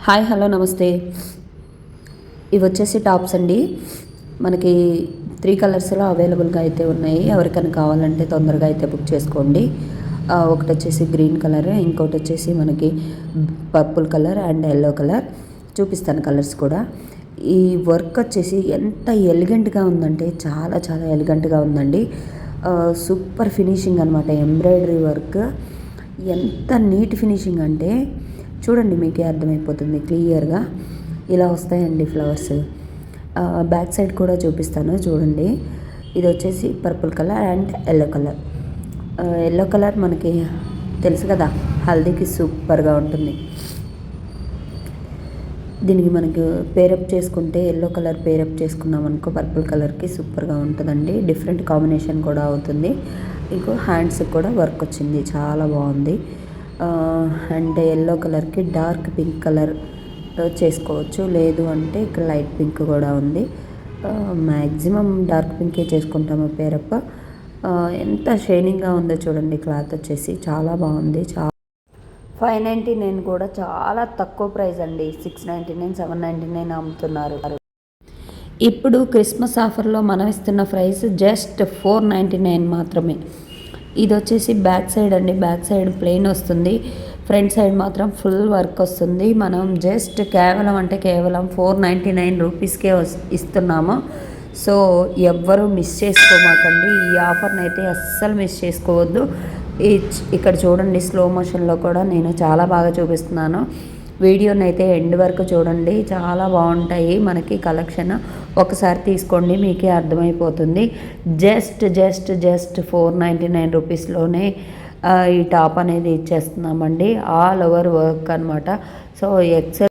Hi hello నమస్తే. ఇవి వచ్చేసి టాప్స్ అండి. మనకి 3 కలర్స్లో అవైలబుల్గా అయితే ఉన్నాయి. ఎవరికైనా కావాలంటే తొందరగా అయితే బుక్ చేసుకోండి. ఒకటి వచ్చేసి గ్రీన్ కలర్, ఇంకోటి వచ్చేసి మనకి purple colour and yellow colour. చూపిస్తాను కలర్స్ కూడా. ఈ వర్క్ వచ్చేసి ఎంత ఎలిగెంట్గా ఉందంటే చాలా చాలా ఎలిగెంట్గా ఉందండి. సూపర్ ఫినిషింగ్ అనమాట. ఎంబ్రాయిడరీ వర్క్ ఎంత నీట్ ఫినిషింగ్ అంటే చూడండి, మీకే అర్థమైపోతుంది క్లియర్గా. ఇలా వస్తాయండి ఫ్లవర్స్. బ్యాక్ సైడ్ కూడా చూపిస్తాను చూడండి. ఇది వచ్చేసి purple colour and yellow colour. Yellow colour మనకి తెలుసు కదా, హల్దీకి సూపర్గా ఉంటుంది. దీనికి మనకి పేరప్ చేసుకుంటే ఎల్లో కలర్ పేరప్ చేసుకున్నాం అనుకో పర్పుల్ కలర్కి సూపర్గా ఉంటుందండి. డిఫరెంట్ కాంబినేషన్ కూడా అవుతుంది. ఇంకో హ్యాండ్స్కి కూడా వర్క్ వచ్చింది, చాలా బాగుంది. అండ్ ఎల్లో కలర్కి డార్క్ పింక్ కలర్ చేసుకోవచ్చు, లేదు అంటే ఇక్కడ లైట్ పింక్ కూడా ఉంది. మ్యాక్సిమం డార్క్ పింకే చేసుకుంటాము పేరప్. ఎంత షైనింగ్గా ఉందో చూడండి. క్లాత్ వచ్చేసి చాలా బాగుంది. 599 కూడా చాలా తక్కువ ప్రైస్ అండి. 699, 799 అమ్ముతున్నారు. ఇప్పుడు క్రిస్మస్ ఆఫర్లో మనం ఇస్తున్న ప్రైస్ జస్ట్ 499 మాత్రమే. ఇది వచ్చేసి బ్యాక్ సైడ్ అండి. బ్యాక్ సైడ్ ప్లెయిన్ వస్తుంది, ఫ్రంట్ సైడ్ మాత్రం ఫుల్ వర్క్ వస్తుంది. మనం జస్ట్ కేవలం 499 రూపీస్కే ఇస్తున్నాము. సో ఎవ్వరూ మిస్ చేసుకోమాకండి. ఈ ఆఫర్ని అయితే అస్సలు మిస్ చేసుకోవద్దు. ఇక్కడ చూడండి, స్లో మోషన్లో కూడా నేను చాలా బాగా చూపిస్తున్నాను. వీడియోని అయితే ఎండ్ వరకు చూడండి, చాలా బాగుంటాయి మనకి కలెక్షన్. ఒకసారి తీసుకోండి, మీకే అర్థమైపోతుంది. జస్ట్ 499 రూపీస్లోనే ఈ టాప్ అనేది ఇచ్చేస్తున్నామండి. ఆల్ ఓవర్ వర్క్ అనమాట. So XL